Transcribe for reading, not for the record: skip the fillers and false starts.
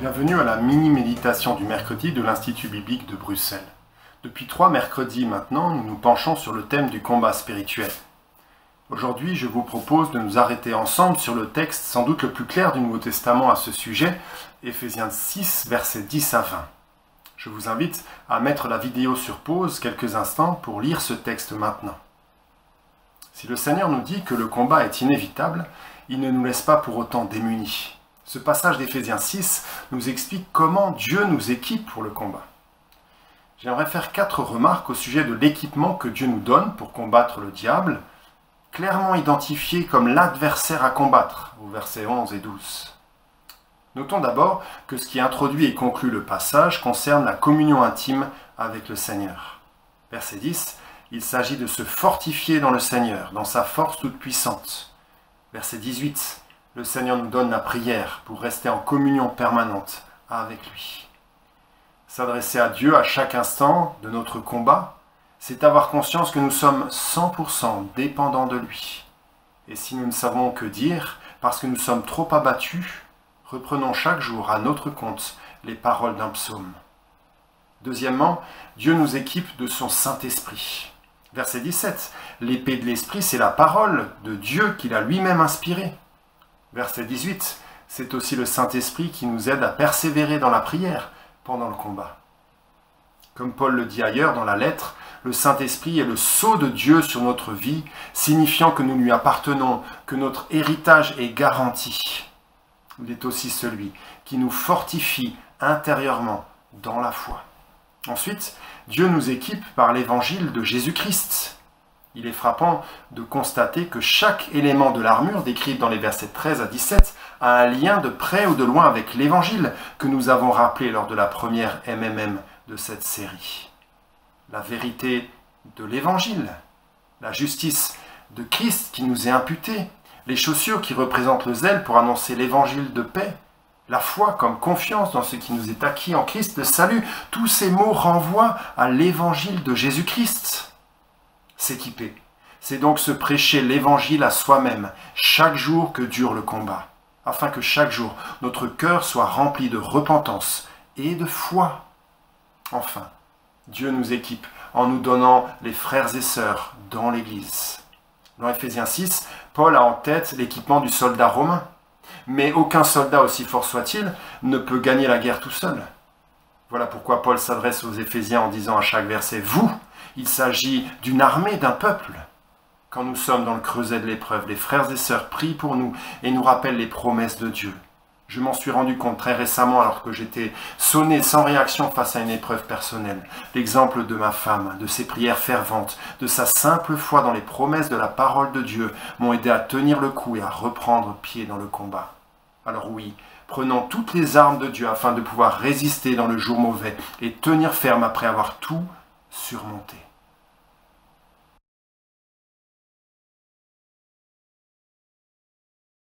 Bienvenue à la mini-méditation du mercredi de l'Institut biblique de Bruxelles. Depuis 3 mercredis maintenant, nous nous penchons sur le thème du combat spirituel. Aujourd'hui, je vous propose de nous arrêter ensemble sur le texte sans doute le plus clair du Nouveau Testament à ce sujet, Éphésiens 6, versets 10 à 20. Je vous invite à mettre la vidéo sur pause quelques instants pour lire ce texte maintenant. Si le Seigneur nous dit que le combat est inévitable, il ne nous laisse pas pour autant démunis. Ce passage d'Éphésiens 6 nous explique comment Dieu nous équipe pour le combat. J'aimerais faire 4 remarques au sujet de l'équipement que Dieu nous donne pour combattre le diable, clairement identifié comme l'adversaire à combattre, aux versets 11 et 12. Notons d'abord que ce qui introduit et conclut le passage concerne la communion intime avec le Seigneur. Verset 10, il s'agit de se fortifier dans le Seigneur, dans sa force toute puissante. Verset 18, le Seigneur nous donne la prière pour rester en communion permanente avec lui. S'adresser à Dieu à chaque instant de notre combat, c'est avoir conscience que nous sommes 100% dépendants de lui. Et si nous ne savons que dire, parce que nous sommes trop abattus, reprenons chaque jour à notre compte les paroles d'un psaume. Deuxièmement, Dieu nous équipe de son Saint-Esprit. Verset 17, l'épée de l'Esprit, c'est la parole de Dieu qu'il a lui-même inspirée. Verset 18, c'est aussi le Saint-Esprit qui nous aide à persévérer dans la prière pendant le combat. Comme Paul le dit ailleurs dans la lettre, le Saint-Esprit est le sceau de Dieu sur notre vie, signifiant que nous lui appartenons, que notre héritage est garanti. Il est aussi celui qui nous fortifie intérieurement dans la foi. Ensuite, Dieu nous équipe par l'évangile de Jésus-Christ. Il est frappant de constater que chaque élément de l'armure décrite dans les versets 13 à 17 a un lien de près ou de loin avec l'évangile que nous avons rappelé lors de la première MMM de cette série. La vérité de l'évangile, la justice de Christ qui nous est imputée, les chaussures qui représentent le zèle pour annoncer l'évangile de paix, la foi comme confiance dans ce qui nous est acquis en Christ, le salut, tous ces mots renvoient à l'évangile de Jésus-Christ. S'équiper, c'est donc se prêcher l'évangile à soi-même, chaque jour que dure le combat, afin que chaque jour notre cœur soit rempli de repentance et de foi. Enfin, Dieu nous équipe en nous donnant les frères et sœurs dans l'Église. Dans Éphésiens 6, Paul a en tête l'équipement du soldat romain. Mais aucun soldat, aussi fort soit-il, ne peut gagner la guerre tout seul. Voilà pourquoi Paul s'adresse aux Éphésiens en disant à chaque verset « Vous ». Il s'agit d'une armée, d'un peuple. Quand nous sommes dans le creuset de l'épreuve, les frères et sœurs prient pour nous et nous rappellent les promesses de Dieu. Je m'en suis rendu compte très récemment alors que j'étais sonné sans réaction face à une épreuve personnelle. L'exemple de ma femme, de ses prières ferventes, de sa simple foi dans les promesses de la parole de Dieu m'ont aidé à tenir le coup et à reprendre pied dans le combat. Alors oui, prenons toutes les armes de Dieu afin de pouvoir résister dans le jour mauvais et tenir ferme après avoir tout surmonté.